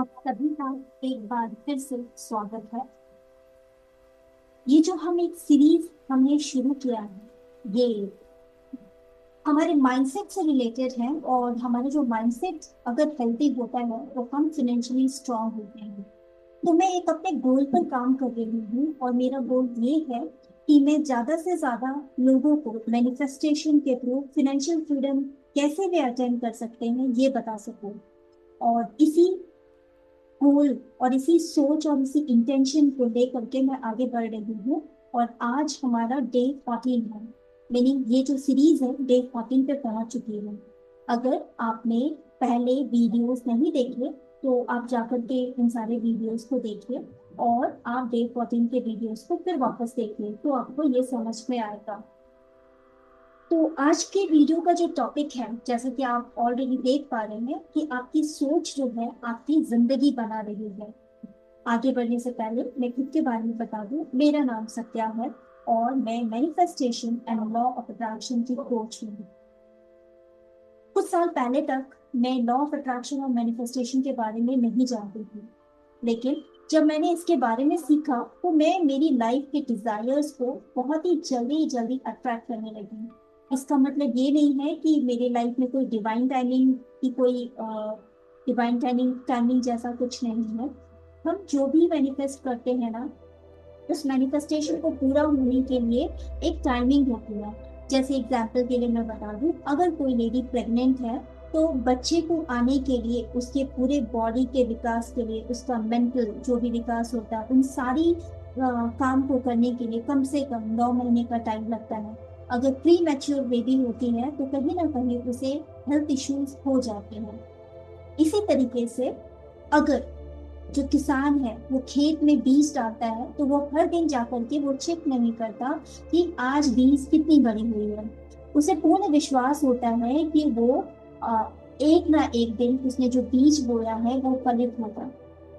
आप सभी का एक बार फिर से स्वागत है। ये जो हम एक सीरीज हमने शुरू किया है, ये हमारे माइंडसेट से रिलेटेड है। और हमारा जो माइंडसेट अगर हेल्दी होता है तो हम फाइनेंशियली स्ट्रांग होते हैं। तो मैं एक अपने गोल पर काम कर रही हूँ और मेरा गोल ये है कि मैं ज्यादा से ज्यादा लोगों को मैनिफेस्टेशन के थ्रू फाइनेंशियल फ्रीडम कैसे वे अटेंड कर सकते हैं ये बता सकूं। और इसी गोल और इसी सोच और इसी इंटेंशन को लेकर के मैं आगे बढ़ रही हूँ। और आज हमारा डे 14 है, मीनिंग ये जो सीरीज है डे 14 पे पहुंच चुकी है। अगर आपने पहले वीडियोस नहीं देखे तो आप जाकर के इन सारे वीडियोस को देखिए और आप डे 14 के वीडियोस को फिर वापस देखिए तो आपको ये समझ में आएगा। तो आज के वीडियो का जो टॉपिक है, जैसे कि आप ऑलरेडी देख पा रहे हैं कि आपकी सोच जो है आपकी जिंदगी बना रही है। आगे बढ़ने से पहले मैं खुद के बारे में बता दूं, मेरा नाम सत्या है और मैं manifestation and law of attraction की कोच हूँ। कुछ साल पहले तक मैं लॉ ऑफ अट्रैक्शन और मैनिफेस्टेशन के बारे में नहीं जानती थी, लेकिन जब मैंने इसके बारे में सीखा तो मैं मेरी लाइफ के डिजायर्स को बहुत ही जल्दी जल्दी अट्रैक्ट करने लगी। इसका मतलब ये नहीं है कि मेरी लाइफ में कोई डिवाइन टाइमिंग की कोई डिवाइन टाइमिंग टाइमिंग जैसा कुछ नहीं है। हम जो भी मैनिफेस्ट करते हैं ना, उस मैनिफेस्टेशन को पूरा होने के लिए एक टाइमिंग होती है। जैसे एग्जाम्पल के लिए मैं बता दूं, अगर कोई लेडी प्रेग्नेंट है तो बच्चे को आने के लिए उसके पूरे बॉडी के विकास के लिए उसका मेंटल जो भी विकास होता है उन सारी काम को करने के लिए कम से कम 9 महीने का टाइम लगता है। अगर प्री मैच्योर बेबी होती है तो कहीं ना कहीं उसे हेल्थ इश्यूज हो जाते हैं। इसी तरीके से अगर जो किसान है वो खेत में बीज डालता है तो वो हर दिन जाकर के वो चेक नहीं करता कि आज बीज कितनी बड़ी हुई है। उसे पूर्ण विश्वास होता है कि वो आ, एक ना एक दिन उसने जो बीज बोया है वो फलित होगा।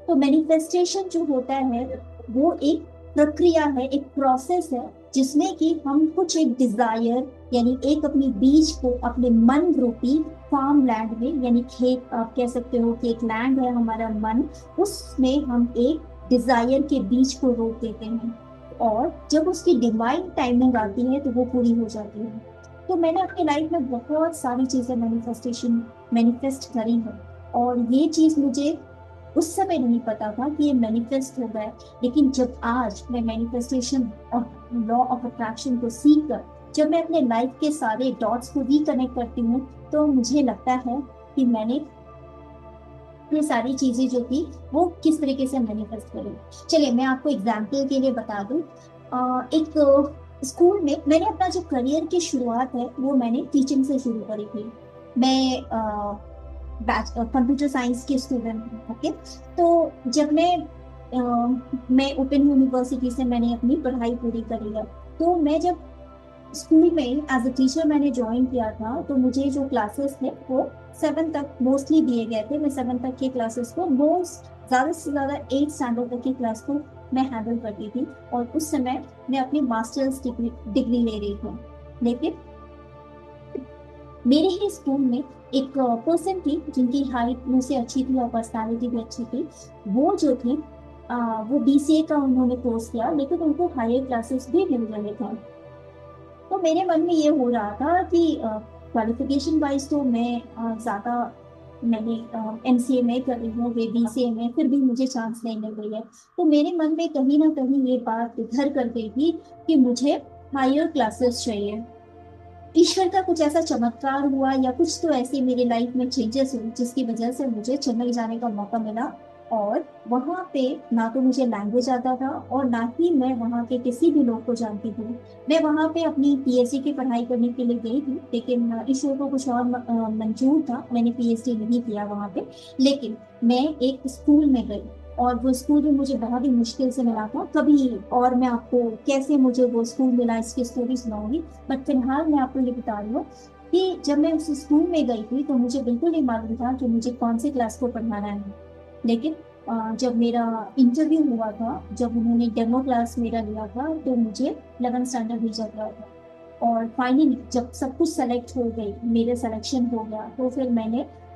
तो मैनिफेस्टेशन जो होता है वो एक प्रक्रिया है, एक प्रोसेस है, जिसमें कि हम कुछ एक डिजायर यानी एक अपनी बीज को अपने मन रूपी फार्म लैंड में, यानी खेत आप कह सकते हो कि एक लैंड है हमारा मन, उसमें हम एक डिजायर के बीज को रोप देते हैं। और जब उसकी डिवाइन टाइमिंग आती है तो वो पूरी हो जाती है। तो मैंने अपनी लाइफ में बहुत सारी चीजें मैनिफेस्टेशन मैनिफेस्ट करी है। और ये चीज मुझे उस समय नहीं पता था कि ये मैनिफेस्ट होगा है। लेकिन जब आज मैं मैनिफेस्टेशन और लॉ ऑफ अट्रैक्शन को सीख कर जब मैं अपने लाइफ के सारे डॉट्स को रिकनेक्ट करती हूँ तो मुझे लगता है कि मैंने ये सारी चीजें जो थी वो किस तरीके से मैनिफेस्ट करी। चलिए मैं आपको एग्जाम्पल के लिए बता दूं। एक स्कूल में मैंने अपना जो करियर की शुरुआत है वो मैंने टीचिंग से शुरू करी थी। मैं कंप्यूटर साइंस की स्टूडेंट हूँ। ओके, तो जब मैं ओपन यूनिवर्सिटी से मैंने अपनी पढ़ाई पूरी करी है। तो मैं जब स्कूल में एज अ टीचर मैंने ज्वाइन किया था तो मुझे जो क्लासेस थे वो 7 तक मोस्टली दिए गए थे। मैं 7 तक के क्लासेस को मोस्ट ज्यादा से ज्यादा 8 स्टैंडर्ड तक की क्लास को मैं हैंडल करती थी। और उस समय मैं अपनी मास्टर्स डिग्री ले रही थी। लेकिन मेरे ही स्कूल में एक पर्सन थी जिनकी हाइट मुझसे अच्छी थी और पर्सनालिटी भी अच्छी थी। वो जो थी वो बीसीए का उन्होंने कोर्स किया, लेकिन उनको हायर क्लासेस भी मिल रहे थे। तो मेरे मन में ये हो रहा था कि क्वालिफिकेशन वाइज तो मैं ज्यादा मैंने एमसीए में कर रही हूँ, वे बीसीए में, फिर भी मुझे चांस नहीं मिल रही है। तो मेरे मन में कहीं ना कहीं ये बात घर कर गई थी कि मुझे हायर क्लासेस चाहिए। ईश्वर का कुछ ऐसा चमत्कार हुआ या कुछ तो ऐसी मेरी लाइफ में चेंजेस हुई जिसकी वजह से मुझे चेन्नई जाने का मौका मिला। और वहाँ पे ना तो मुझे लैंग्वेज आता था और ना ही मैं वहाँ के किसी भी लोग को जानती थी। मैं वहाँ पे अपनी पीएचडी की पढ़ाई करने के लिए गई थी, लेकिन ईश्वर को कुछ और मंजूर था, मैंने पीएचडी नहीं किया वहाँ पे। लेकिन मैं एक स्कूल में गई और वो स्कूल भी मुझे बहुत ही मुश्किल से मिला था कभी। और मैं आपको कैसे मुझे वो स्कूल मिला इसकी स्टोरी सुनाऊंगी। बट फिलहाल मैं आपको ये बता रही हूँ कि जब मैं उस स्कूल में गई थी तो मुझे बिल्कुल नहीं मालूम था कि मुझे कौन सी क्लास को पढ़ाना है। लेकिन जब मेरा इंटरव्यू हुआ था, जब उन्होंने डेमो क्लास मेरा लिया था तो मुझे 11 स्टैंडर्ड भेजा गया था। और फाइनली जब सब कुछ सेलेक्ट हो गई, मेरे सिलेक्शन हो गया, तो फिर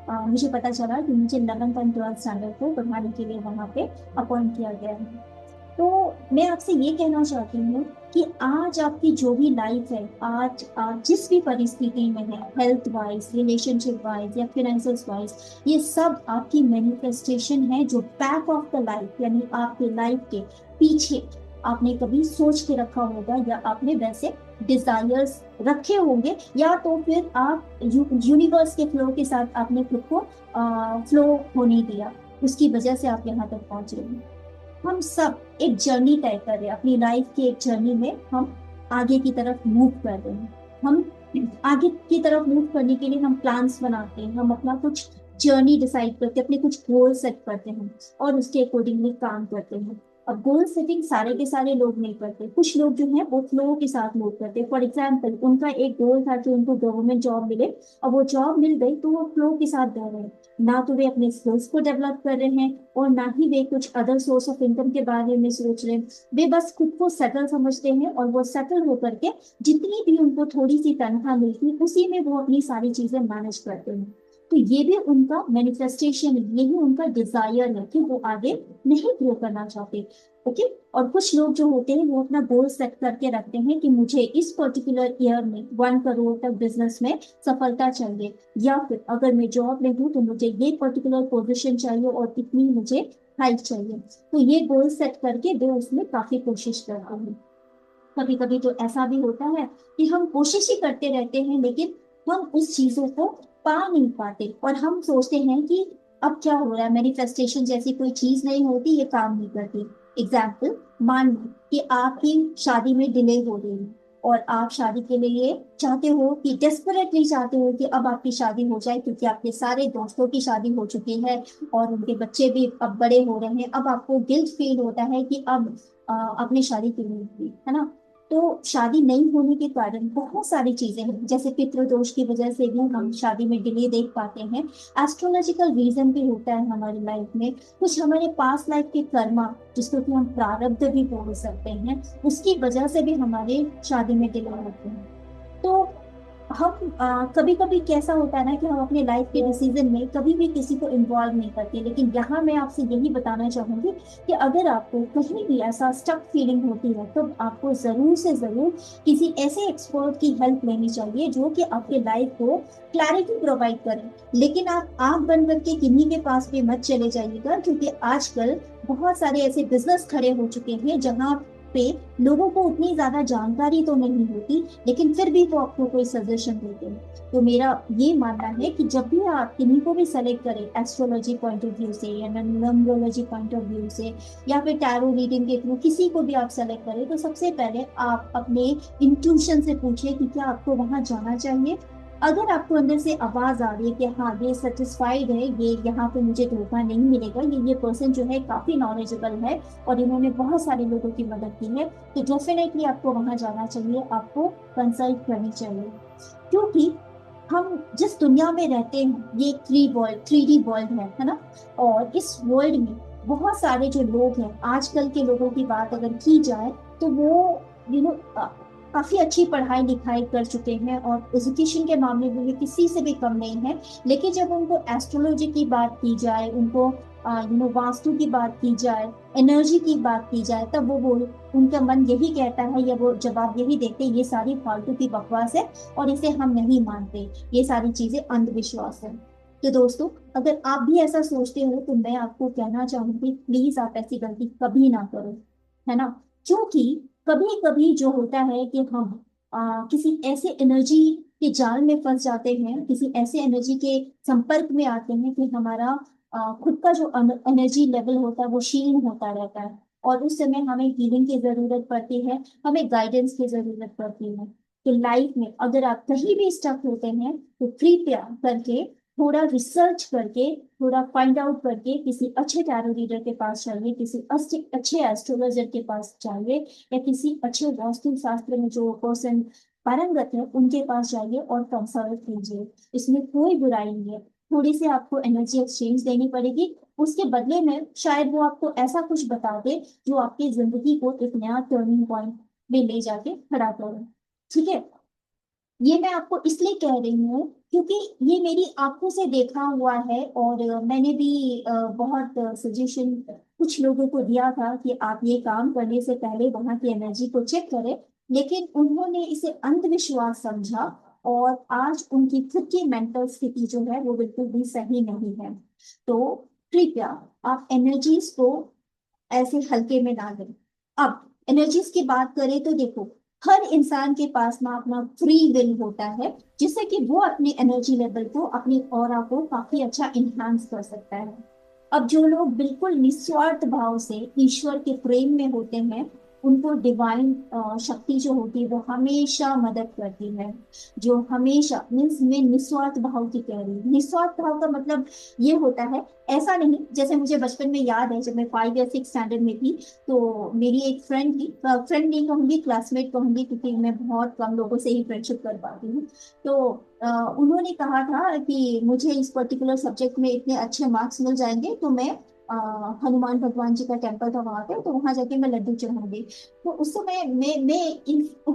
मुझे पता चला कि मुझे 11th एंड 12th स्टैंडर्ड को पढ़ाने के लिए वहाँ पे अपॉइंट किया गया है। तो मैं आपसे ये कहना चाहती हूँ कि आज आपकी जो भी लाइफ है, आज आप जिस भी परिस्थिति में है, हेल्थ वाइज, रिलेशनशिप वाइज या फिनेंसेस वाइज, ये सब आपकी मैनिफेस्टेशन है जो बैक ऑफ द लाइफ, यानी आपके लाइफ के पीछे आपने कभी सोच के रखा होगा या आपने वैसे डिजायर्स रखे होंगे, या तो फिर आप यूनिवर्स के फ्लो के साथ आपने खुद को फ्लो होने दिया, उसकी वजह से आप यहाँ तक पहुंचे हैं। हम सब एक जर्नी तय कर रहे हैं, अपनी लाइफ की एक जर्नी में हम आगे की तरफ मूव कर रहे हैं। हम आगे की तरफ मूव करने के लिए हम प्लान्स बनाते हैं, हम अपना कुछ जर्नी डिसाइड करते हैं, अपने कुछ गोल सेट करते हैं और उसके अकॉर्डिंगली काम करते हैं। अब गोल सेटिंग सारे के सारे लोग नहीं करते, कुछ लोग जो है वो फ्लो के साथ मूव करते हैं। फॉर एग्जाम्पल, उनका एक गोल था कि उनको गवर्नमेंट जॉब मिले, और वो जॉब मिल गई तो वो फ्लो के साथ दे रहे हैं, ना तो वे अपने स्किल्स को डेवलप कर रहे हैं और ना ही वे कुछ अदर सोर्स ऑफ इनकम के बारे में सोच रहे हैं। वे बस खुद को सेटल समझते हैं और वो सेटल होकर के जितनी भी उनको थोड़ी सी तनख्वाह मिलती है उसी में वो अपनी सारी चीजें मैनेज करते हैं। तो ये भी उनका मैनिफेस्टेशन है, यही उनका डिजायर है कि वो आगे नहीं ग्रो करना चाहते। ओके। और कुछ लोग जो होते हैं वो अपना गोल सेट करके रखते हैं कि मुझे इस पर्टिकुलर ईयर में 1 करोड़ तक बिजनेस में सफलता चाहिए, या फिर अगर मैं जॉब में हूँ तो मुझे ये पर्टिकुलर पोजीशन चाहिए और इतनी मुझे हाइक चाहिए। तो ये गोल सेट करके वे उसमें काफी कोशिश करते हैं। कभी कभी तो ऐसा भी होता है कि हम कोशिश ही करते रहते हैं लेकिन हम उस चीजों को पा नहीं पाते, और हम सोचते हैं कि अब क्या हो रहा है, मैनिफेस्टेशन जैसी कोई चीज नहीं होती, ये काम नहीं करती। एग्जाम्पल, मान लो कि आपकी शादी में डिले हो रही है और आप शादी के लिए चाहते हो, कि डेस्परेटली चाहते हो कि अब आपकी शादी हो जाए, क्योंकि आपके सारे दोस्तों की शादी हो चुकी है और उनके बच्चे भी अब बड़े हो रहे हैं। अब आपको गिल्ट फील होता है कि अब अपनी शादी क्यों नहीं की, है ना। तो शादी नहीं होने के कारण बहुत सारी चीजें हैं, जैसे पितृदोष की वजह से भी हम शादी में डिले देख पाते हैं। एस्ट्रोलॉजिकल रीजन भी होता है हमारी लाइफ में, कुछ हमारे पास लाइफ के कर्मा, जिसको कि हम प्रारब्ध भी बोल सकते हैं, उसकी वजह से भी हमारे शादी में डिले होते हैं। तो हम कभी कभी कैसा होता है ना कि हम अपने लाइफ के डिसीजन में कभी भी किसी को इन्वॉल्व नहीं करते, लेकिन यहाँ मैं आपसे यही बताना चाहूंगी कि अगर आपको कहीं भी ऐसा स्टक फीलिंग होती है तो आपको जरूर से जरूर किसी ऐसे एक्सपर्ट की हेल्प लेनी चाहिए जो कि आपके लाइफ को क्लैरिटी प्रोवाइड करे। लेकिन आप आंख बंद करके किन्हीं के पास भी मत चले जाइएगा, क्योंकि आजकल बहुत सारे ऐसे बिजनेस खड़े हो चुके हैं जहाँ पे लोगों को उतनी ज्यादा जानकारी तो नहीं होती, लेकिन फिर भी वो आपको कोई सजेशन देते हैं। तो मेरा ये मानना है कि जब भी आप किन्हीं को भी सेलेक्ट करें, एस्ट्रोलॉजी पॉइंट ऑफ व्यू से या न्यूमरोलॉजी पॉइंट ऑफ व्यू से या फिर टैरो रीडिंग के थ्रू, किसी को भी आप सेलेक्ट करें, तो सबसे पहले आप अपने इंट्यूशन से पूछिए कि क्या आपको वहां जाना चाहिए। अगर आपको अंदर से आवाज आ रही है कि हाँ ये सेटिस्फाइड है, ये यहाँ पे मुझे धोखा नहीं मिलेगा, ये पर्सन जो है काफी नॉलेजेबल है और इन्होंने बहुत सारे लोगों की मदद की है, तो डेफिनेटली आपको वहां जाना चाहिए, आपको कंसल्ट करनी चाहिए। क्योंकि हम जिस दुनिया में रहते हैं ये 3D वर्ल्ड है ना। और इस वर्ल्ड में बहुत सारे जो लोग हैं, आजकल के लोगों की बात अगर की जाए तो वो यू नो काफी अच्छी पढ़ाई लिखाई कर चुके हैं और एजुकेशन के मामले में भी किसी से भी कम नहीं है। लेकिन जब उनको एस्ट्रोलॉजी की बात की जाए, उनको वास्तु की बात की जाए, एनर्जी की बात की जाए, तब वो बोल उनका मन यही कहता है या वो जवाब यही देते हैं, ये सारी फालतू की बकवास है और इसे हम नहीं मानते, ये सारी चीजें अंधविश्वास है। तो दोस्तों, अगर आप भी ऐसा सोचते हो तो मैं आपको कहना चाहूंगी, प्लीज आप ऐसी गलती कभी ना करो, है ना। क्योंकि कभी कभी जो होता है कि हम किसी ऐसे एनर्जी के जाल में फंस जाते हैं, किसी ऐसे एनर्जी के संपर्क में आते हैं कि हमारा खुद का जो एनर्जी लेवल होता है वो क्षीण होता रहता है, और उस समय हमें हीलिंग की जरूरत पड़ती है, हमें गाइडेंस की जरूरत पड़ती है। तो लाइफ में अगर आप कहीं भी स्टक होते हैं तो कृपया करके थोड़ा रिसर्च करके, थोड़ा फाइंड आउट करके किसी अच्छे टैरो रीडर के पास जाइए, किसी अच्छे एस्ट्रोलॉजर के पास जाइए, या किसी अच्छे वास्तु शास्त्र में जो पर्सन पारंगत है उनके पास जाइए और कंसल्ट कीजिए। इसमें कोई बुराई नहीं है। थोड़ी सी आपको एनर्जी एक्सचेंज देनी पड़ेगी, उसके बदले में शायद वो आपको ऐसा कुछ बता दे जो आपकी जिंदगी को एक नया टर्निंग पॉइंट में ले जाके खड़ा करे। ठीक है। ये मैं आपको इसलिए कह रही हूँ क्योंकि ये मेरी आंखों से देखा हुआ है, और मैंने भी बहुत सजेशन कुछ लोगों को दिया था कि आप ये काम करने से पहले वहां की एनर्जी को चेक करें, लेकिन उन्होंने इसे अंधविश्वास समझा, और आज उनकी खुद की मेंटल स्थिति जो है वो बिल्कुल भी सही नहीं है। तो कृपया आप एनर्जीज को ऐसे हल्के में ना लें। अब एनर्जीज की बात करें तो देखो, हर इंसान के पास ना अपना फ्री विल होता है, जिससे कि वो अपनी एनर्जी लेवल को, अपनी ऑरा को काफी अच्छा इन्हांस कर सकता है। अब जो लोग बिल्कुल निस्वार्थ भाव से ईश्वर के प्रेम में होते हैं, उनको डिवाइन शक्ति जो होती है वो हमेशा मदद करती है। जो हमेशा मीन्स में निस्वार्थ भाव की कह रही हूँ, निस्वार्थ भाव का मतलब ये होता है, ऐसा नहीं, जैसे मुझे बचपन में याद है जब मैं 5 या 6 स्टैंडर्ड में थी, तो मेरी एक फ्रेंड थी, फ्रेंड नहीं कहूंगी, क्लासमेट कहूंगी, क्योंकि मैं बहुत कम लोगों से ही फ्रेंडशिप कर पाती हूँ। तो उन्होंने कहा था कि मुझे इस पर्टिकुलर सब्जेक्ट में इतने अच्छे मार्क्स मिल जाएंगे तो मैं हनुमान भगवान जी का टेम्पल था वहां पे, तो वहां जाके मैं लड्डू चढ़ाऊंगी। तो उस समय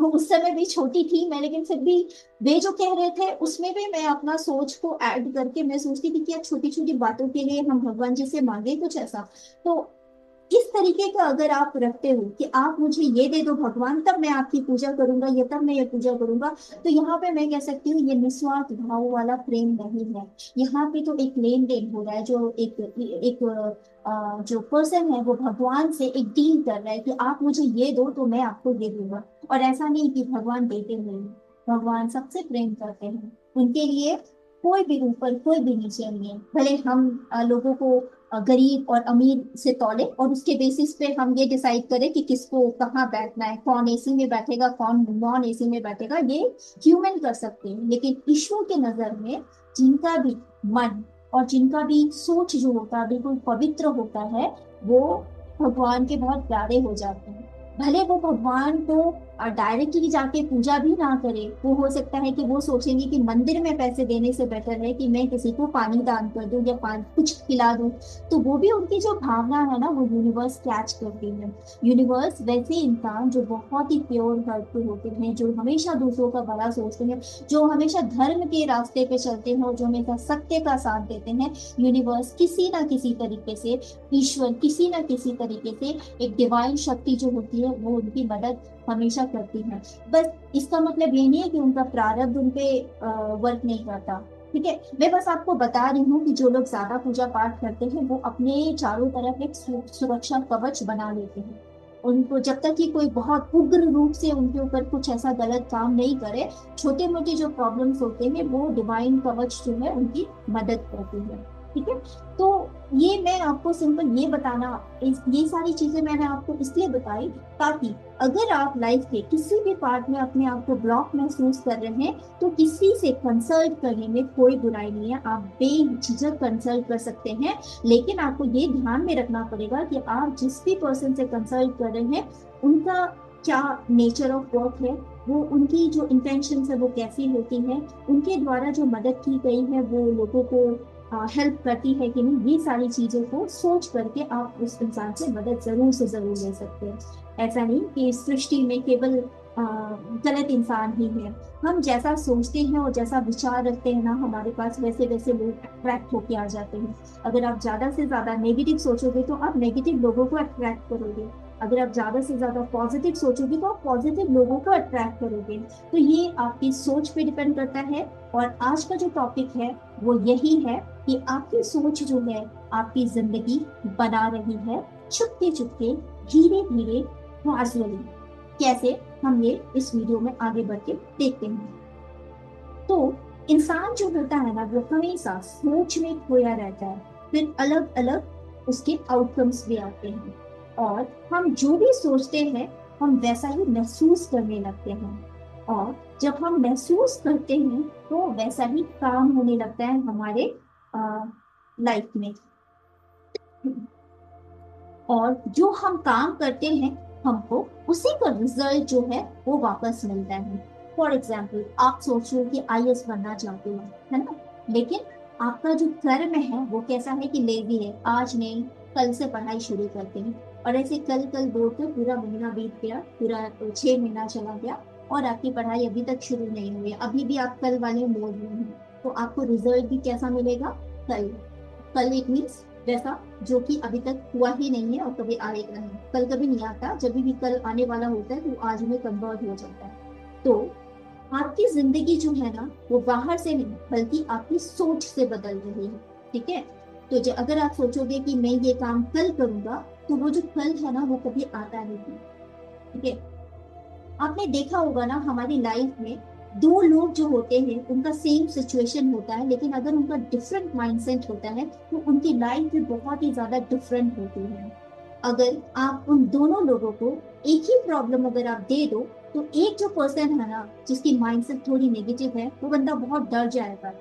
उस समय भी छोटी थी मैं, लेकिन फिर भी वे जो कह रहे थे उसमें भी मैं अपना सोच को ऐड करके मैं सोचती थी कि यार छोटी छोटी बातों के लिए हम भगवान जी से मांगे कुछ ऐसा। तो इस तरीके का अगर आप रखते हो कि आप मुझे ये दे दो भगवान, तब मैं आपकी पूजा करूंगा, ये तब मैं ये पूजा करूंगा, तो यहाँ पे मैं कह सकती हूँ ये निस्वार्थ भाव वाला प्रेम नहीं है। यहाँ पे तो एक लेन देन हो रहा है, जो एक एक जो पर्सन है वो भगवान से एक डील कर रहा है कि आप मुझे ये दो तो मैं आपको दे दूंगा। और ऐसा नहीं कि भगवान देते नहीं, भगवान सबसे प्रेम करते हैं, उनके लिए कोई भी ऊपर कोई भी नीचे नहीं है। भले हम लोगों को गरीब और अमीर से तौले और उसके बेसिस पे हम ये डिसाइड करें कि किसको कहाँ बैठना है, कौन एसी में बैठेगा कौन नॉन एसी में बैठेगा, ये ह्यूमन कर सकते हैं। लेकिन ईश्वर के नजर में जिनका भी मन और जिनका भी सोच जो होता है बिल्कुल पवित्र होता है, वो भगवान के बहुत प्यारे हो जाते हैं। भले वो भगवान को डायरेक्टली जाके पूजा भी ना करे, वो हो सकता है कि वो सोचेंगे कि मंदिर में पैसे देने से बेटर है कि मैं किसी को पानी दान कर दूं या पानी कुछ खिला दूं। तो वो भी उनकी जो भावना है ना वो यूनिवर्स कैच करती है। यूनिवर्स वैसे इंसान जो बहुत ही प्योर हार्ट के होते हैं, जो हमेशा दूसरों का भला सोचते हैं, जो हमेशा धर्म के रास्ते पे चलते हैं और जो हमेशा सत्य का साथ देते हैं, यूनिवर्स किसी ना किसी तरीके से, ईश्वर किसी ना किसी तरीके से, एक डिवाइन शक्ति जो होती है वो उनकी मदद हमेशा करती है। बस इसका मतलब ये नहीं है कि उनका प्रारब्ध उनपे वर्क नहीं करता। ठीक है, मैं बस आपको बता रही हूँ कि जो लोग ज्यादा पूजा पाठ करते हैं वो अपने चारों तरफ एक सुरक्षा कवच बना लेते हैं। उनको जब तक कि कोई बहुत उग्र रूप से उनके ऊपर कुछ ऐसा गलत काम नहीं करे, छोटे मोटे जो प्रॉब्लम्स होते हैं वो डिवाइन कवच जो है उनकी मदद करती है। ठीक है, तो ये मैं आपको सिंपल ये बताना, ये सारी चीजें मैंने आपको इसलिए बताई ताकि अगर आप लाइफ के किसी भी पार्ट में अपने आप को ब्लॉक महसूस कर रहे हैं, तो किसी से कंसल्ट करने में कोई बुराई नहीं है, आप बेझिझक कंसल्ट कर सकते हैं। लेकिन आपको ये ध्यान में रखना पड़ेगा कि आप जिस भी पर्सन से कंसल्ट कर रहे हैं, उनका क्या नेचर ऑफ वर्क है, वो उनकी जो इंटेंशन है वो कैसी होती है, उनके द्वारा जो मदद की गई है वो लोगों को हेल्प करती है कि नहीं, ये सारी चीजों को सोच करके आप उस इंसान से मदद जरूर से जरूर ले सकते हैं। ऐसा नहीं कि इस सृष्टि में केवल गलत इंसान ही है। हम जैसा सोचते हैं और जैसा विचार रखते हैं ना हमारे पास, वैसे वैसे लोग अट्रैक्ट होके आ जाते हैं। अगर आप ज्यादा से ज्यादा नेगेटिव सोचोगे तो आप नेगेटिव लोगों को अट्रैक्ट करोगे। अगर आप ज्यादा से ज्यादा पॉजिटिव सोचोगे तो आप पॉजिटिव लोगों को अट्रैक्ट करोगे। तो ये आपकी सोच पे डिपेंड करता है। और आज का जो टॉपिक है वो यही है कि आपकी सोच जो है आपकी जिंदगी बना रही है, चुपके चुपके, धीरे धीरे, ग्रेजुअली। कैसे, हम ये इस वीडियो में आगे बढ़ के देखते हैं। तो इंसान जो होता है ना वो हमेशा सोच में खोया रहता है, फिर अलग अलग उसके आउटकम्स भी आते हैं, और हम जो भी सोचते हैं हम वैसा ही महसूस करने लगते हैं, और जब हम महसूस करते हैं तो वैसा ही काम होने लगता है हमारे लाइफ में। और जो हम काम करते हैं हमको उसी का रिजल्ट जो है वो वापस मिलता है। फॉर एग्जाम्पल आप सोच रहे हो कि आईएएस बनना चाहते हो, है ना, लेकिन आपका जो कर्म है वो कैसा है कि लेजी है, आज नहीं कल से पढ़ाई शुरू करते हैं, और ऐसे कल कल बोल के पूरा महीना बीत गया, पूरा 6 महीना चला गया, और आपकी पढ़ाई अभी तक शुरू नहीं हुई है, अभी भी आप कल वाले मोड में हैं, तो आपको रिजल्ट भी कैसा मिलेगा? कल। कल इट मीन्स वैसा जो कि अभी तक हुआ ही नहीं है और कभी आएगा नहीं। कल कभी नहीं आता, जब भी कल आने वाला होता है तो आज में कन्वर्ट हो जाता है। तो आपकी जिंदगी जो है ना वो बाहर से नहीं बल्कि आपकी सोच से बदल रही है। ठीक है? तो जो अगर आप सोचोगे कि मैं ये काम कल करूंगा, तो वो जो कल है ना वो कभी आता नहीं। ठीक है? आपने देखा होगा ना हमारी लाइफ में दो लोग जो होते हैं उनका सेम सिचुएशन होता है, लेकिन अगर उनका डिफरेंट माइंडसेट होता है तो उनकी लाइफ भी बहुत ही ज्यादा डिफरेंट होती है। अगर आप उन दोनों लोगों को एक ही प्रॉब्लम अगर आप दे दो, तो एक जो पर्सन है ना जिसकी माइंडसेट थोड़ी नेगेटिव है वो बंदा बहुत डर जाएगा।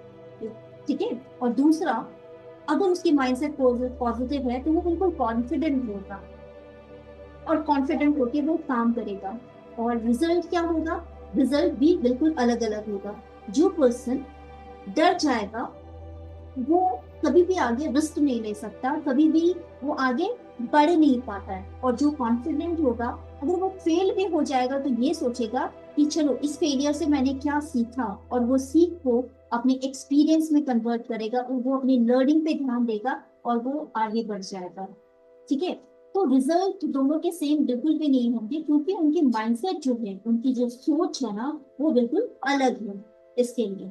ठीक है? और दूसरा, अगर उसकी माइंडसेट पॉजिटिव है तो वो बिल्कुल कॉन्फिडेंट होगा, और कॉन्फिडेंट होके वो काम करेगा। और रिजल्ट क्या होगा? रिजल्ट भी बिल्कुल अलग अलग होगा। जो पर्सन डर जाएगा वो कभी भी आगे रिस्क नहीं ले सकता, कभी भी वो आगे बढ़ नहीं पाता है। और जो कॉन्फिडेंट होगा, अगर वो फेल भी हो जाएगा तो ये सोचेगा कि चलो इस फेलियर से मैंने क्या सीखा, और वो सीख को अपने एक्सपीरियंस में कन्वर्ट करेगा और वो अपनी लर्निंग पे ध्यान देगा और वो आगे बढ़ जाएगा। ठीक है? तो रिजल्ट दोनों के सेम बिल्कुल भी नहीं होंगे, क्योंकि उनकी माइंडसेट जो है, उनकी जो सोच है ना वो बिल्कुल अलग है इसके लिए।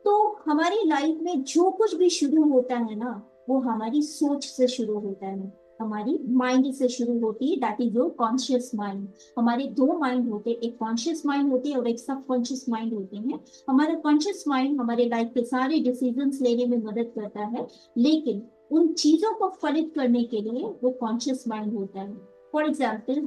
तो हमारी लाइफ में जो कुछ भी शुरू होता है ना वो हमारी सोच से शुरू होता है, हमारी माइंड से शुरू होती है, that is your conscious mind. हमारे दो माइंड होते हैं, एक कॉन्शियस माइंड होती है और एक सब कॉन्शियस माइंड होते हैं। हमारा कॉन्शियस माइंड हमारे लाइफ के सारे डिसीजंस लेने में मदद करता है, लेकिन उन चीजों को फलित करने के लिए वो कॉन्शियस माइंड होता है। फॉर एग्जाम्पल,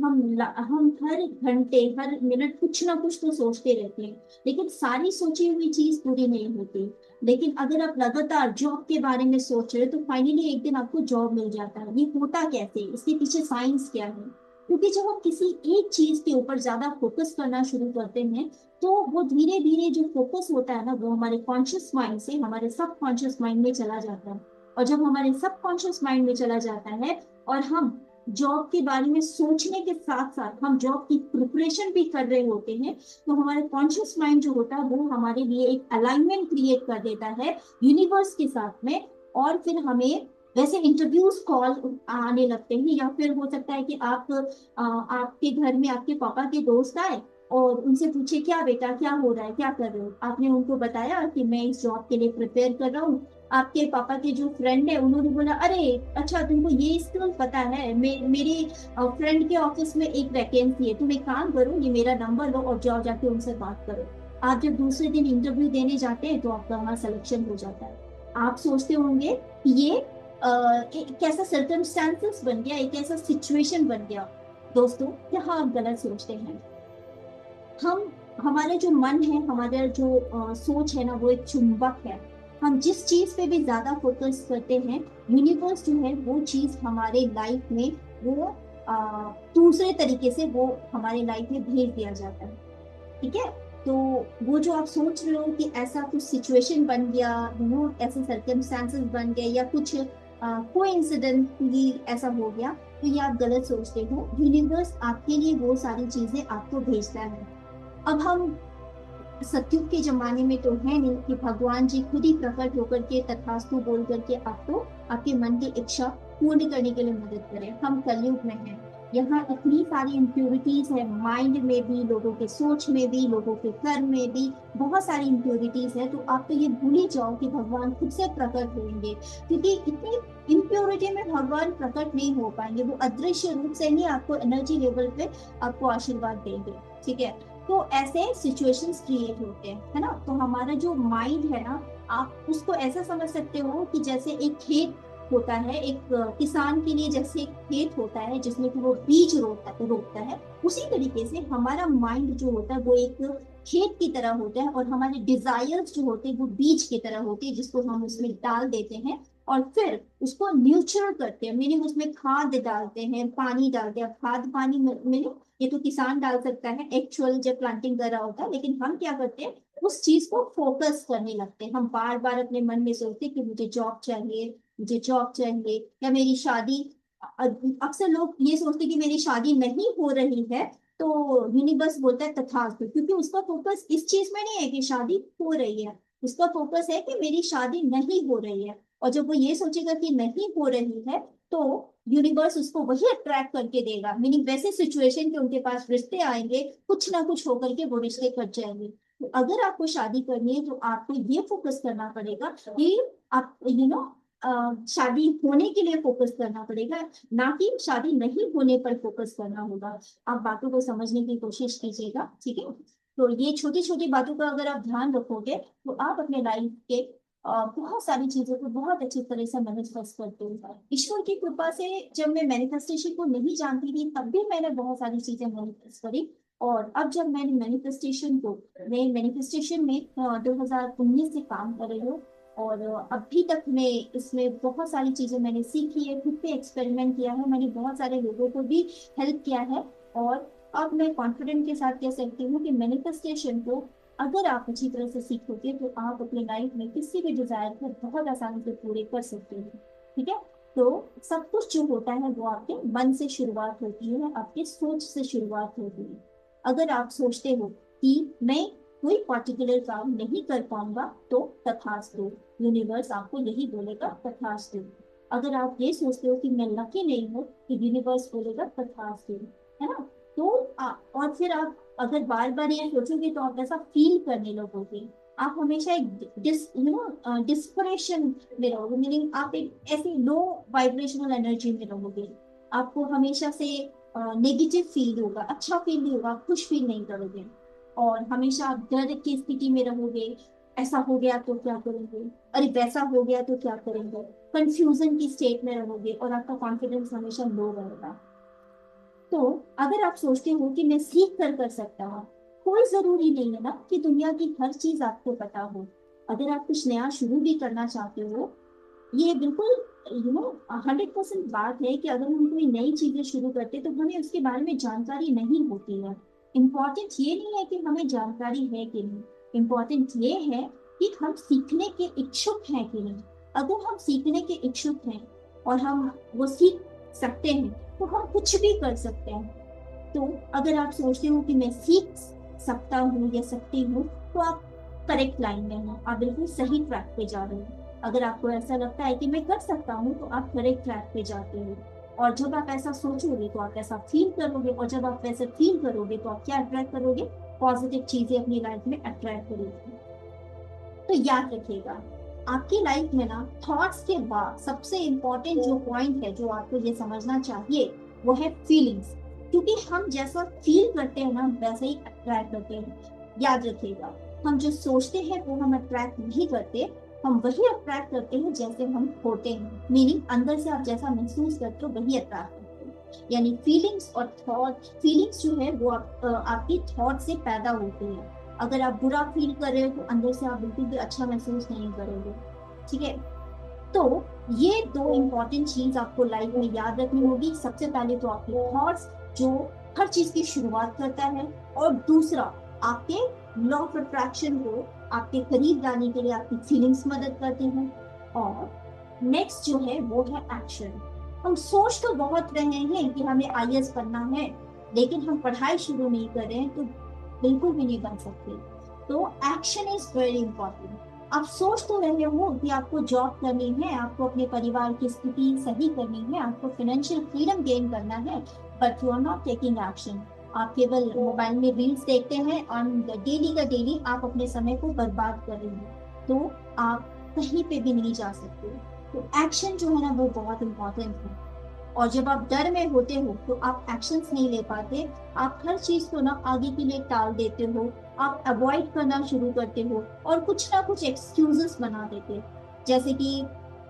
हम हर घंटे हर मिनट कुछ ना कुछ तो सोचते रहते हैं, लेकिन सारी सोची हुई चीज पूरी नहीं होती। लेकिन अगर आप लगातार जॉब के बारे में सोच रहे हो तो फाइनली एक दिन आपको जॉब मिल जाता है। ये होता कैसे, इसके पीछे साइंस क्या है? क्योंकि जब हम किसी एक चीज के ऊपर ज्यादा फोकस करना शुरू करते हैं, तो वो धीरे धीरे जो फोकस होता है ना वो हमारे कॉन्शियस माइंड से हमारे सब कॉन्शियस माइंड में चला जाता है। और जब हमारे सब कॉन्शियस माइंड में चला जाता है और हम जॉब के बारे में सोचने के साथ साथ हम जॉब की प्रिपरेशन भी कर रहे होते हैं, तो हमारे कॉन्शियस माइंड जो होता है वो हमारे लिए एक अलाइनमेंट क्रिएट कर देता है यूनिवर्स के साथ में। और फिर हमें वैसे इंटरव्यूज कॉल आने लगते हैं, या फिर हो सकता है कि आपके घर में आपके पापा के दोस्त आए और उनसे पूछे क्या बेटा क्या हो रहा है, क्या कर रहे हो। आपने उनको बताया कि मैं इस जॉब के लिए प्रिपेयर कर रहा हूँ। आपके पापा के जो फ्रेंड है उन्होंने बोला अरे अच्छा तुमको ये स्किल पता है, मेरी फ्रेंड के ऑफिस में एक वैकेंसी है, तुम एक काम करो ये मेरा नंबर लो और जाओ जाके उनसे बात करो। आप जब दूसरे दिन इंटरव्यू देने जाते हैं तो आपका वहां सिलेक्शन हो जाता है। आप सोचते होंगे कि ये एक ऐसा सर्कमस्टांसेस बन गया, एक ऐसा सिचुएशन बन गया। दोस्तों, यहाँ आप गलत सोचते हैं। हम हमारे जो मन है, हमारा जो सोच है ना वो एक चुंबक है। हम जिस चीज पे भी ज्यादा फोकस करते हैं, यूनिवर्स जो है वो चीज हमारे लाइफ में वो दूसरे तरीके से वो हमारे लाइफ में भेज दिया जाता है। ठीक है? तो वो जो आप सोच रहे हो कि ऐसा कुछ सिचुएशन बन गया, वो ऐसे सर्कमस्टांसेस बन गए या कुछ कोइंसिडेंटली ऐसा हो गया, तो ये आप गलत सोचते हो। यूनिवर्स आपके लिए वो सारी चीजें आपको भेजता है। अब हम सतयुग के जमाने में तो है नहीं कि भगवान जी खुद ही प्रकट होकर के तथास्तु बोल करके आपको आपके मन की इच्छा पूर्ण करने के लिए मदद करें। हम कलयुग में हैं, यहाँ इतनी सारी इम्प्योरिटीज है, माइंड में भी, लोगों के सोच में भी, लोगों के कर्म में भी बहुत सारी इम्प्योरिटीज है। तो आप तो ये भूल ही जाओ कि भगवान खुद से प्रकट होंगे, क्योंकि इतनी इम्प्योरिटी में भगवान प्रकट नहीं हो पाएंगे। वो अदृश्य रूप से ही आपको एनर्जी लेवल पे आपको आशीर्वाद देंगे। ठीक है? तो ऐसे सिचुएशंस क्रिएट होते हैं, है ना? तो हमारा जो माइंड है ना, आप उसको ऐसा समझ सकते हो कि जैसे एक खेत होता है, एक किसान के लिए जैसे एक खेत होता है जिसमें कि वो बीज रोपता है, उसी तरीके से हमारा माइंड जो होता है वो एक खेत की तरह होता है, और हमारे डिजायर्स जो होते हैं वो बीज की तरह होते हैं जिसको हम उसमें डाल देते हैं और फिर उसको न्यूट्रल करते हैं, मीनिंग उसमें खाद डालते हैं, पानी डालते हैं। खाद पानी मीनिंग ये तो किसान डाल सकता है एक्चुअल जब प्लांटिंग कर रहा होता है, लेकिन हम क्या करते हैं उस चीज को फोकस करने लगते हैं। हम बार बार अपने मन में सोचते हैं कि मुझे जॉब चाहिए, मुझे जॉब चाहिए, या मेरी शादी। अक्सर लोग ये सोचते हैं कि मेरी शादी नहीं हो रही है, तो यूनिवर्स बोलता है तथास्तु, क्योंकि उसका फोकस इस चीज में नहीं है कि शादी हो रही है, उसका फोकस है कि मेरी शादी नहीं हो रही है। और जब वो ये सोचेगा कि नहीं हो रही है, तो यूनिवर्स उसको वही अट्रैक्ट करके देगा, मीनिंग वैसे सिचुएशन के उनके पास रिश्ते आएंगे, कुछ ना कुछ होकर के वो रिश्ते कट जाएंगे। तो अगर आपको शादी करनी है तो आपको ये फोकस करना पड़ेगा कि आप शादी होने के लिए फोकस करना पड़ेगा, ना कि शादी नहीं होने पर फोकस करना होगा। आप बातों को समझने की कोशिश कीजिएगा, ठीक है। तो ये छोटी छोटी बातों का अगर आप ध्यान रखोगे तो आप अपने लाइफ के बहुत सारी चीजों को बहुत अच्छी तरह से मैनिफेस्ट करते हो। ईश्वर की कृपा से जब मैं मैनिफेस्टेशन को नहीं जानती थी तब भी मैंने बहुत सारी चीजें मैनिफेस्ट करी। और अब जब मैंने मैं मैनिफेस्टेशन में 2019 से काम कर रही हूँ। और अभी तक मैं इसमें बहुत सारी चीजें मैंने सीखी है, खुद पे एक्सपेरिमेंट किया है, मैंने बहुत सारे लोगों को भी हेल्प किया है। और अब मैं कॉन्फिडेंट के साथ कह सकती हूँ कि मैनिफेस्टेशन को अगर आप अच्छी तरह से सीखोगे तो आप अपने लाइफ में किसी भी डिजायर को बहुत आसानी से पूरे कर सकते हो, ठीक है। तो सब कुछ जो होता है वो आपके मन से शुरुआत होती है, आपके सोच से शुरुआत होती है। अगर आप सोचते हो कि मैं कोई पर्टिकुलर काम नहीं कर पाऊंगा तो तथास्तु, यूनिवर्स आपको यही बोलेगा तथास्तु। अगर आप ये सोचते हो कि मैं लकी नहीं हूँ तो यूनिवर्स बोलेगा तथास्तु, है ना। तो और फिर आप अगर बार बार ये सोचोगे तो आप ऐसा फील करने लगोगे। आप हमेशा एक डिस्परेशन में रहोगे, मीनिंग आप एक ऐसी लो वाइब्रेशनल एनर्जी में रहोगे। आपको हमेशा से नेगेटिव फील होगा, अच्छा फील नहीं होगा, खुश फील नहीं करोगे। और हमेशा आप डर की स्थिति में रहोगे, ऐसा हो गया तो क्या करेंगे, अरे वैसा हो गया तो क्या करेंगे, कंफ्यूजन की स्टेट में रहोगे और आपका कॉन्फिडेंस हमेशा लो रहेगा। तो अगर आप सोचते हो कि मैं सीख कर सकता हूँ, कोई जरूरी नहीं है ना कि दुनिया की हर चीज आपको पता हो। अगर आप कुछ नया शुरू भी करना चाहते हो, ये बिल्कुल 100% बात है कि अगर हम कोई नई चीजें शुरू करते तो हमें उसके बारे में जानकारी नहीं होती है। इम्पोर्टेंट ये नहीं है कि हमें जानकारी है कि नहीं, इम्पोर्टेंट ये है कि हम सीखने के इच्छुक हैं कि नहीं। अगर हम सीखने के इच्छुक हैं और हम वो सीख सकते हैं तो हम कुछ भी कर सकते हैं। तो अगर आप सोचते हो कि मैं सीख सकता हूँ या सकती हूँ, तो आप करेक्ट लाइन में हो, आप बिल्कुल सही ट्रैक पे जा रहे हो। अगर आपको ऐसा लगता है कि मैं कर सकता हूँ तो आप करेक्ट ट्रैक पे जाते हो। और जब आप ऐसा सोचोगे तो आप ऐसा फील करोगे, और जब आप वैसे फील करोगे तो आप क्या अट्रैक्ट करोगे, पॉजिटिव चीजें अपनी लाइफ में अट्रैक्ट करोगे। तो याद रखिएगा, आपकी लाइफ में ना थॉट्स के बाद सबसे इंपॉर्टेंट जो पॉइंट है जो आपको ये समझना चाहिए वो है फीलिंग्स। क्योंकि हम जैसा फील करते हैं ना वैसा ही अट्रैक्ट करते हैं। याद रखिएगा, हम जो सोचते हैं वो हम अट्रैक्ट नहीं करते, हम वही अट्रैक्ट करते हैं जैसे हम होते हैं, मीनिंग अंदर से आप जैसा महसूस करते हो वही अट्रैक्ट करते हो। यानी फीलिंग्स और थॉट, फीलिंग्स जो है वो आपकी थॉट से पैदा होती है। अगर आप बुरा फील कर रहे हो तो अंदर से आप बिल्कुल भी अच्छा महसूस नहीं करोगे, ठीक है। तो ये दो इंपॉर्टेंट चीज आपको लाइफ में याद रखनी होगी। सबसे पहले तो आपके थॉट्स जो हर चीज की शुरुआत करता है, और दूसरा आपके लॉ ऑफ अट्रैक्शन को आपके करीब लाने के लिए आपकी फीलिंग्स मदद करते हैं। और नेक्स्ट जो है वो है एक्शन। हम सोच तो बहुत रहे हैं कि हमें आईएएस बनना है, लेकिन हम पढ़ाई शुरू नहीं कर रहे हैं तो बिल्कुल भी नहीं बन सकते। तो एक्शन इज वेरी इंपॉर्टेंट। आप सोच तो रहे हो कि आपको जॉब करनी है, आपको अपने परिवार की स्थिति सही करनी है, आपको फाइनेंशियल फ्रीडम गेन करना है, but you are not taking action. आप केवल मोबाइल में रील्स देखते हैं और डेली का डेली आप अपने समय को बर्बाद कर रहे हैं, तो आप कहीं पे भी नहीं जा सकते। तो एक्शन जो है ना वो बहुत इंपॉर्टेंट है। और जब आप डर में होते हो तो आप एक्शंस नहीं ले पाते, आप हर चीज को ना आगे के लिए टाल देते हो, आप अवॉइड करना शुरू करते हो और कुछ ना कुछ एक्सक्यूजेस बना देते हो। जैसे कि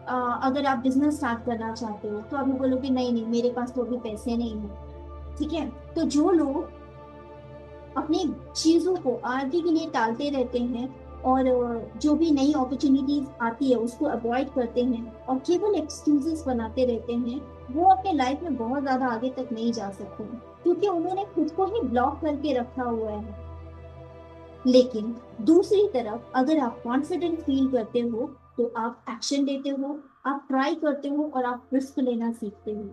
अगर आप बिजनेस स्टार्ट करना चाहते हो तो अभी बोलोगे नहीं नहीं मेरे पास तो अभी पैसे नहीं है, ठीक है। तो जो लोग अपनी चीजों को आगे के लिए टालते रहते हैं और जो भी नई अपॉर्चुनिटीज आती है उसको अवॉइड करते हैं और केवल एक्सक्यूजेस बनाते रहते हैं, वो अपने लाइफ में बहुत ज्यादा आगे तक नहीं जा सकते, क्योंकि उन्होंने खुद को ही ब्लॉक करके रखा हुआ है। लेकिन दूसरी तरफ अगर आप कॉन्फिडेंट फील करते हो तो आप एक्शन लेते हो, आप ट्राई करते हो और आप रिस्क लेना सीखते हो।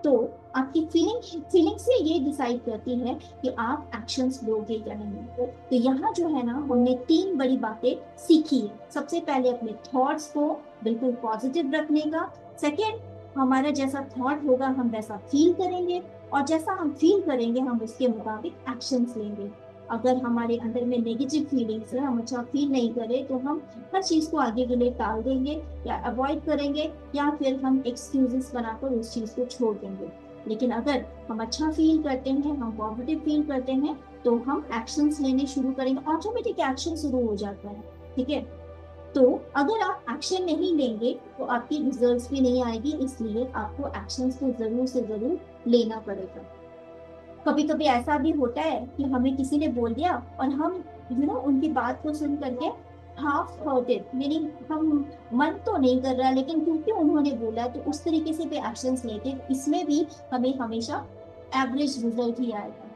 तो आपकी फीलिंग से ये डिसाइड करती है कि आप एक्शंस लोगे या नहीं। तो यहाँ जो है ना, हमने तीन बड़ी बातें सीखी है। सबसे पहले अपने थॉट्स को बिल्कुल पॉजिटिव रखने का। सेकेंड, हमारा जैसा थॉट होगा हम वैसा फील करेंगे, और जैसा हम फील करेंगे हम उसके मुताबिक एक्शंस लेंगे। अगर हमारे अंदर में नेगेटिव फीलिंग्स है, हम अच्छा फील नहीं करें, तो हम हर चीज को आगे के लिए टाल देंगे या अवॉइड करेंगे, या फिर हम एक्सक्यूजेस बनाकर उस चीज को छोड़ देंगे। लेकिन अगर हम अच्छा फील करते हैं, हम पॉजिटिव फील करते हैं, तो हम एक्शंस लेने शुरू करेंगे, ऑटोमेटिक एक्शन शुरू हो जाता है। ठीक है। तो अगर आप एक्शन नहीं लेंगे तो आपकी रिजल्ट्स भी नहीं आएगी, इसलिए आपको एक्शंस को जरूर से जरूर लेना पड़ेगा। कभी कभी ऐसा भी होता है कि हमें किसी ने बोल दिया और हम उनकी बात को सुन करके हाफ हर्टेड, मीनिंग हम मन तो नहीं कर रहा, लेकिन क्योंकि उन्होंने बोला तो उस तरीके से भी एक्शंस लेते, इसमें भी हमें हमेशा एवरेज रिजल्ट ही आएगा।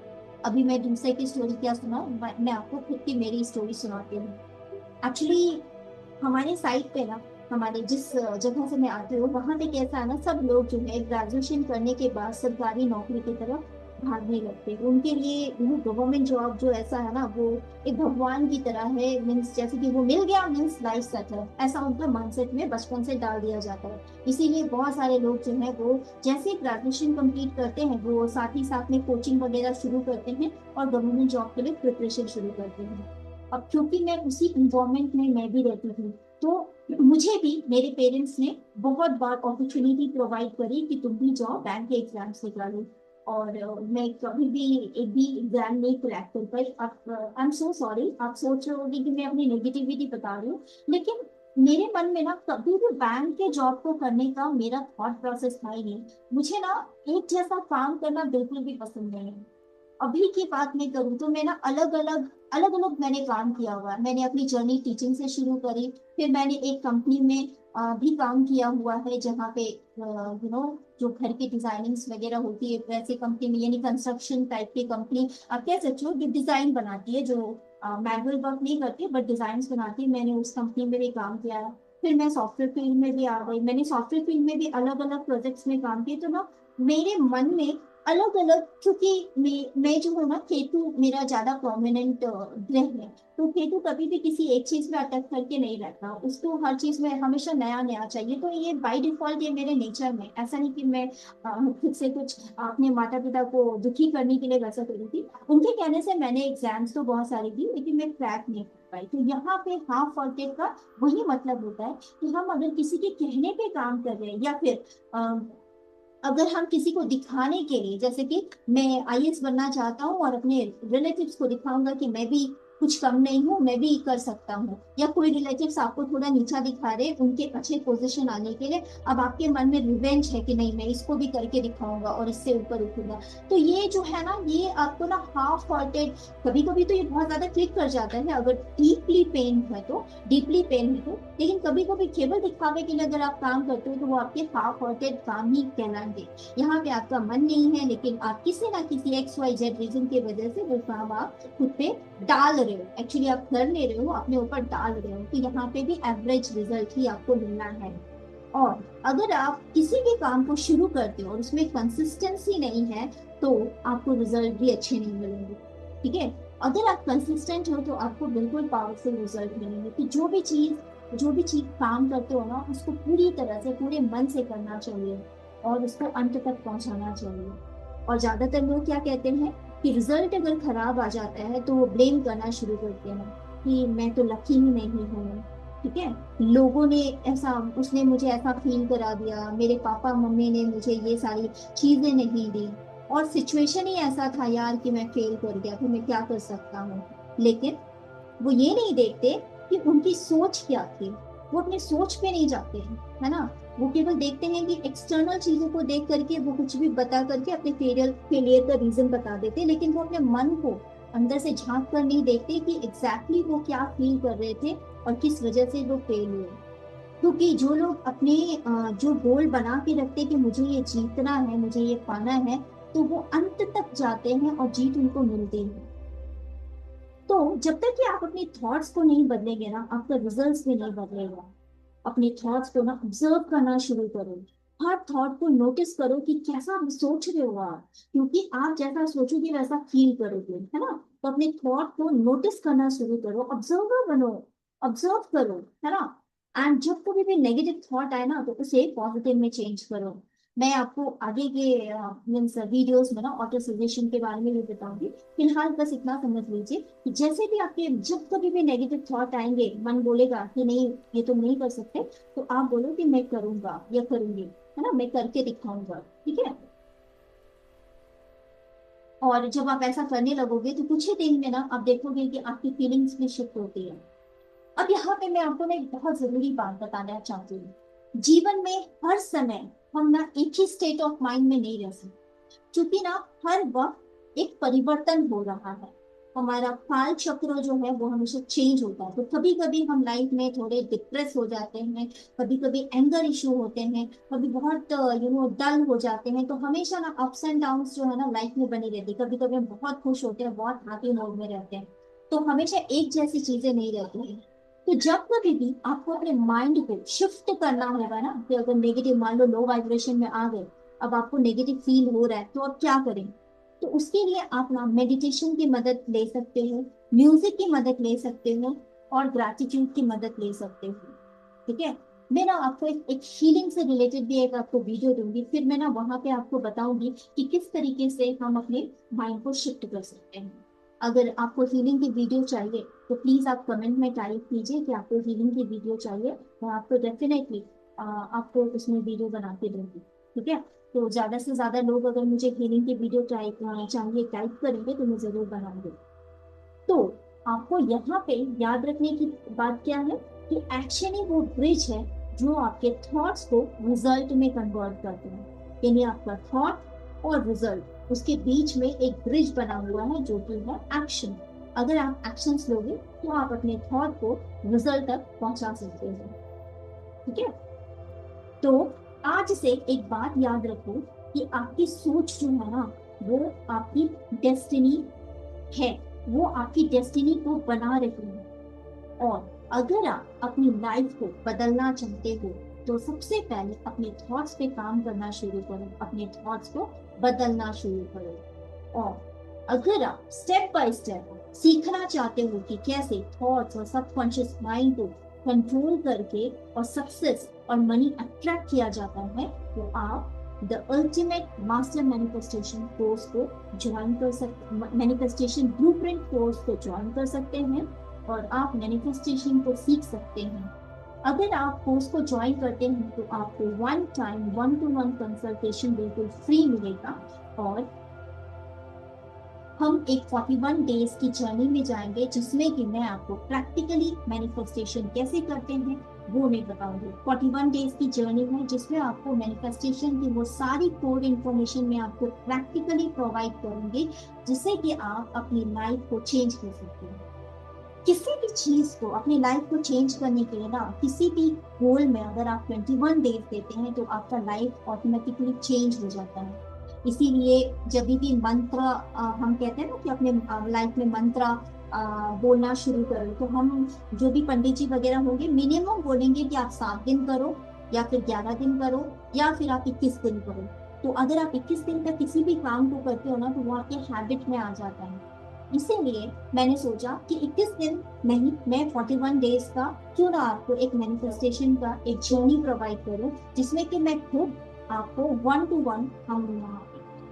अभी मैं दूसरे की स्टोरी क्या सुना, मैं आपको खुद की मेरी स्टोरी सुनाती हूँ। एक्चुअली हमारे साइड पे ना, हमारे जिस जगह से मैं आती हूँ वहां पे कैसा है ना, सब लोग जो है ग्रेजुएशन करने के बाद सरकारी नौकरी की तरफ भागने लगते हैं। उनके लिए वो गवर्नमेंट जॉब जो ऐसा है ना, वो एक भगवान की तरह है। मीन्स जैसे कि वो मिल गया मीन्स लाइफ सेट है, ऐसा उनका माइंडसेट में बचपन से डाल दिया जाता है। इसीलिए बहुत सारे लोग जो है वो जैसे ग्रेजुएशन कंप्लीट करते हैं, वो साथ ही साथ में कोचिंग वगैरह शुरू करते हैं और गवर्नमेंट जॉब के लिए प्रिपरेशन शुरू करते हैं। अब क्योंकि मैं उसी इन्वायरमेंट में मैं भी रहती थी, तो मुझे भी मेरे पेरेंट्स ने बहुत बार अपॉर्चुनिटी प्रोवाइड करी कि तुम भी जाओ बैंक के एग्जाम्स निकालो। और मैं कभी भी एक भी एग्जाम नहीं क्रैक कर पाई। अब आई एम सो सॉरी, आप सोच रहे होगे कि मैं अपनी नेगेटिविटी बता रही हूँ, लेकिन मेरे मन में ना कभी भी बैंक के जॉब को करने का मेरा थॉट प्रोसेस था ही नहीं। मुझे ना एक जैसा काम करना बिल्कुल भी पसंद नहीं है। अभी की बात मैं करूँ तो मैं ना अलग अलग मैंने काम किया हुआ है। मैंने अपनी जर्नी टीचिंग से शुरू करी, फिर मैंने एक कंपनी में भी काम किया हुआ है, जहाँ पे जो घर की डिजाइनिंग्स वगैरह होती है वैसे कंपनी में, यानी कंस्ट्रक्शन टाइप की कंपनी आप कह सकते हो, जो डिजाइन बनाती है, जो मैनुअल वर्क नहीं करती बट डिजाइन बनाती है, मैंने उस कंपनी में भी काम किया है। फिर मैं सॉफ्टवेयर फील्ड में भी आ गई, मैंने सॉफ्टवेयर फील्ड में भी अलग अलग प्रोजेक्ट्स में काम किए। तो ना मेरे मन में अलग अलग, क्योंकि मैं जो हूँ ना, केतु मेरा ज्यादा प्रोमिनेंट ग्रह है। तो केतु कभी भी किसी एक चीज में अटक करके नहीं रहता, उसको हर चीज में हमेशा नया नया चाहिए। तो ये बाय डिफॉल्ट ये मेरे नेचर में, ऐसा नहीं कि मैं खुद से कुछ अपने माता पिता को दुखी करने के लिए वैसा करी थी। उनके कहने से मैंने एग्जाम्स तो बहुत सारी दी, लेकिन मैं क्रैक नहीं कर पाई। तो यहाँ पे हाफ फॉल्टेड का वही मतलब होता है कि हम अगर किसी के कहने पे काम कर रहे हैं, या फिर अगर हम किसी को दिखाने के लिए, जैसे कि मैं आईएएस बनना चाहता हूँ और अपने रिलेटिव्स को दिखाऊंगा कि मैं भी कुछ कम नहीं हूँ, मैं भी कर सकता हूँ, या कोई रिलेटिव्स आपको थोड़ा नीचा दिखा रहे उनके अच्छे पोजीशन आने के लिए, अब आपके मन में रिवेंज है कि नहीं मैं इसको भी करके दिखाऊंगा और इससे ऊपर उठूंगा। तो ये जो है ना, ये आपको ना हाफ हार्टेड, कभी कभी तो ये बहुत ज्यादा क्लिक कर जाता है अगर डीपली पेन है तो, डीपली पेन है तो। लेकिन कभी कभी केवल दिखावे के लिए अगर आप काम करते हो तो वो आपके हाफ हार्टेड काम ही कहलाएंगे। यहाँ पे आपका मन नहीं है, लेकिन आप किसी ना किसी एक्स वाई जेड रीजन की वजह से वो काम आप खुद पे डाल रहे हो, एक्चुअली आप कर ले रहे हो, अपने ऊपर डाल रहे हो। तो यहाँ पे भी एवरेज रिजल्ट ही आपको मिलना है। और अगर आप किसी भी काम को शुरू करते हो और उसमें कंसिस्टेंसी नहीं है, तो आपको रिजल्ट भी अच्छे नहीं मिलेंगे। ठीक है। अगर आप कंसिस्टेंट हो तो आपको बिल्कुल पावरफुल रिजल्ट मिलेंगे। तो जो भी चीज काम करते हो ना, उसको पूरी तरह से पूरे मन से करना चाहिए और उसको अंत तक पहुंचाना चाहिए। और ज्यादातर लोग क्या कहते हैं कि रिजल्ट अगर खराब आ जाता है तो वो ब्लेम करना शुरू करते हैं कि मैं तो लकी ही नहीं हूँ। ठीक है। लोगों ने ऐसा, उसने मुझे ऐसा फील करा दिया, मेरे पापा मम्मी ने मुझे ये सारी चीजें नहीं दी, और सिचुएशन ही ऐसा था यार कि मैं फेल कर गया, तो मैं क्या कर सकता हूँ। लेकिन वो ये नहीं देखते कि उनकी सोच क्या थी। वो अपने सोच पे नहीं जाते हैं, है ना। वो केवल देखते हैं कि एक्सटर्नल चीजों को देख करके वो कुछ भी बता करके अपने फेलियर का रीजन बता देते हैं, लेकिन वो अपने मन को अंदर से झांक कर नहीं देखते कि एग्जैक्टली वो क्या फील कर रहे थे और किस वजह से वो फेल हुए। क्योंकि जो लोग अपने जो गोल बना के रखते हैं कि मुझे ये जीतना है, मुझे ये पाना है, तो वो अंत तक जाते हैं और जीत उनको मिलती है। तो जब तक कि आप अपने थॉट्स को नहीं बदलेंगे ना, आपका रिजल्ट्स भी नहीं बदलेगा। अपने थॉट्स को ना ऑब्जर्व करना शुरू करो। हर थॉट को नोटिस करो कि कैसा आप सोच रहे हो आप, क्योंकि आप जैसा सोचोगे वैसा फील करोगे, है ना। तो अपने थॉट को नोटिस करना शुरू करो, ऑब्जर्वर बनो, ऑब्जर्व करो, है ना। एंड जब कभी भी नेगेटिव थॉट आए ना तो उसे पॉजिटिव में चेंज करो। मैं आपको आगे के मीन्स वीडियोस में ना ऑटो सजेशन के बारे में भी बताऊंगी। फिलहाल बस इतना समझ लीजिए कि जैसे भी आपके जब कभी भी नेगेटिव थॉट आएंगे, मन बोलेगा कि नहीं ये तुम नहीं कर सकते, तो आप बोलो कि मैं करूंगा या करूंगी, है ना, मैं करके दिखाऊंगा, ठीक है। और जब आप ऐसा करने लगोगे तो कुछ ही दिन में ना आप देखोगे कि आपकी फीलिंग्स भी शिफ्ट होती है। अब यहाँ पे मैं आपको ना एक बहुत जरूरी बात बताना चाहती हूँ। जीवन में हर समय हम ना एक ही स्टेट ऑफ माइंड में नहीं रह सकते, क्योंकि ना हर वक्त एक परिवर्तन हो रहा है। हमारा काल चक्र जो है वो हमेशा चेंज होता है, तो कभी कभी हम लाइफ में थोड़े डिप्रेस हो जाते हैं, कभी कभी एंगर इशू होते हैं, कभी बहुत डल हो जाते हैं। तो हमेशा ना अप्स एंड डाउन्स जो है ना लाइफ में बनी रहती है। कभी कभी हम बहुत खुश होते हैं, बहुत हैप्पी मोड में रहते हैं, तो हमेशा एक जैसी चीजें नहीं रहती हैं। तो जब कभी भी आपको अपने माइंड को शिफ्ट करना होगा ना, कि अगर नेगेटिव मान लो लो वाइब्रेशन में आ गए, अब आपको नेगेटिव फील हो रहा है, तो आप क्या करें। तो उसके लिए आप ना मेडिटेशन की मदद ले सकते हो, म्यूजिक की मदद ले सकते हो, और ग्रैटिट्यूड की मदद ले सकते हो, ठीक है। मैं ना आपको एक हीलिंग से रिलेटेड भी एक आपको वीडियो दूंगी, फिर मैं ना वहां पे आपको बताऊंगी कि किस तरीके से हम अपने माइंड को शिफ्ट कर सकते हैं। अगर आपको हीलिंग की वीडियो चाहिए तो प्लीज आप कमेंट में टाइप कीजिए कि आपको हीलिंग की वीडियो चाहिए, मैं आपको डेफिनेटली आपको उसमें वीडियो बना के दूंगी, ठीक है। तो ज्यादा से ज्यादा लोग अगर मुझे हीलिंग की वीडियो चाहिए टाइप करेंगे तो मैं जरूर बनाऊंगी। तो आपको यहाँ पे याद रखने की बात क्या है कि एक्शन ही वो ब्रिज है जो आपके थॉट्स को रिजल्ट में कन्वर्ट करते हैं। यानी आपका थॉट और रिजल्ट, उसके बीच में एक ब्रिज बना हुआ है जो कि है एक्शन। अगर आप एक्शंस लोगे तो आप अपने थॉट को रिजल्ट तक पहुंचा सकते हैं, ठीक है। तो आज से एक बात याद रखो कि आपकी सोच जो है ना वो आपकी डेस्टिनी है, वो आपकी डेस्टिनी को बना रही है। और अगर आप अपनी लाइफ को बदलना चाहते हो तो सबसे पहले अपने थॉट्स पे काम करना शुरू करो, अपने थॉट्स को बदलना शुरू करो। और अगर आप स्टेप बाय स्टेप सीखना चाहते हो कि कैसे थॉट्स और सबकॉन्शियस माइंड को कंट्रोल करके और सक्सेस और मनी अट्रैक्ट किया जाता है, तो आप the ultimate master manifestation course को ज्वाइन कर सकते, मैनिफेस्टेशन ब्लूप्रिंट कोर्स को ज्वाइन कर सकते हैं, और आप मैनिफेस्टेशन को सीख सकते हैं। अगर आप कोर्स को ज्वाइन करते हैं तो आपको वन टाइम 1-to-1 कंसल्टेशन बिल्कुल फ्री मिलेगा, और हम एक 41 डेज की जर्नी में जाएंगे जिसमें कि मैं आपको प्रैक्टिकली मैनिफेस्टेशन कैसे करते हैं वो मैं बताऊंगी। 41 डेज की जर्नी है जिसमें आपको मैनिफेस्टेशन की वो सारी कोर इन्फॉर्मेशन मैं आपको प्रैक्टिकली प्रोवाइड करूंगी, जिससे कि आप अपनी लाइफ को चेंज कर सकते हैं। किसी भी चीज को अपनी लाइफ को चेंज करने के लिए ना, किसी भी गोल में अगर आप 21 डेज देते हैं तो आपका लाइफ ऑटोमेटिकली चेंज हो जाता है। इसीलिए जब भी मंत्र हम कहते हैं ना कि अपने लाइफ में मंत्र बोलना शुरू करो, तो हम जो भी पंडित जी वगैरह होंगे मिनिमम बोलेंगे कि आप 7 दिन करो, या फिर 11 दिन करो, या फिर आप 21 दिन करो। तो अगर आप 21 दिन तक किसी भी काम को करते हो ना तो वो आपके हैबिट में आ जाता है। इसीलिए मैंने सोचा कि 21 दिन नहीं, मैं 41 डेज का क्यों ना आपको एक मैनिफेस्टेशन का एक जर्नी प्रोवाइड करूं, जिसमें कि मैं खुद आपको 1-to-1 हम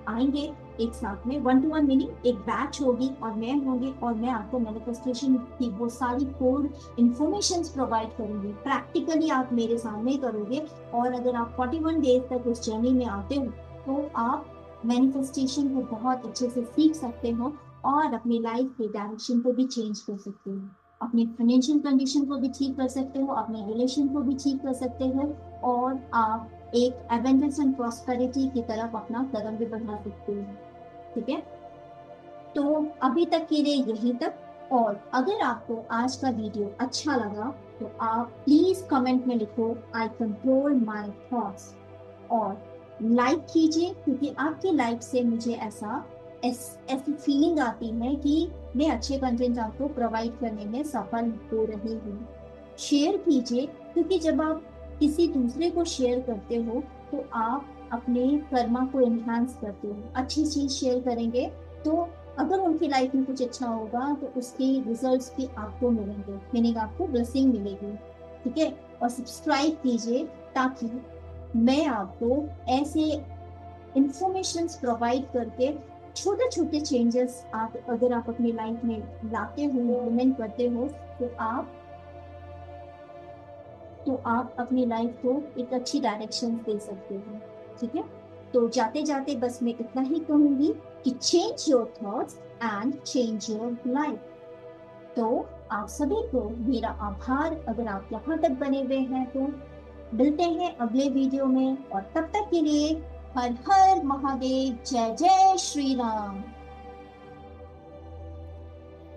आएंगे एक साथ में। 1-to-1 मीनिंग एक बैच होगी और मैं होंगे, और मैं आपको मैनिफेस्टेशन की वो सारी कोर इंफॉर्मेशन प्रोवाइड करूंगी, प्रैक्टिकली आप मेरे सामने करोगे। और अगर आप 41 डेज तक उस जर्नी में आते हो तो आप मैनिफेस्टेशन को बहुत अच्छे से सीख सकते हो, और अपनी लाइफ के डायरेक्शन को भी चेंज कर सकते हो, अपनी फाइनेंशियल कंडीशन को भी ठीक कर सकते हो, अपने रिलेशन को भी ठीक कर सकते हो, और आप एक एबंडेंस एंड प्रॉस्पेरिटी की तरफ अपना कदम भी बढ़ा सकते हो, ठीक है। तो अभी तक के लिए यही तक। और अगर आपको आज का वीडियो अच्छा लगा तो आप प्लीज कमेंट में लिखो आई कंट्रोल माई थॉट्स, और लाइक कीजिए, क्योंकि आपकी लाइक से मुझे ऐसी फीलिंग आती है कि मैं अच्छे कंटेंट आपको प्रोवाइड करने में सफल हो रही हूँ। शेयर कीजिए, क्योंकि जब आप किसी दूसरे को शेयर करते हो तो आप अपने कर्मा को एनहांस करते हो। अच्छी चीज शेयर करेंगे तो अगर उनकी लाइफ में कुछ अच्छा होगा तो उसके रिजल्ट्स भी आपको मिलेंगे, मीनिंग आपको ब्लेसिंग मिलेगी। ठीक है, और सब्सक्राइब कीजिए ताकि मैं आपको ऐसे इंफॉर्मेशन प्रोवाइड करके छोटे छोटे चेंजेस आप अगर आप अपनी लाइफ में लाते हो, इम्प्लीमेंट करते हो तो आप अपनी लाइफ को एक अच्छी डायरेक्शन दे सकते हो। ठीक है, तो जाते जाते बस मैं इतना ही कहूंगी कि change your thoughts and change your life. तो आप सभी को मेरा आभार, अगर आप यहाँ तक बने हुए हैं तो। मिलते हैं अगले वीडियो में, और तब तक के लिए हर हर महादेव, जय जय श्री राम।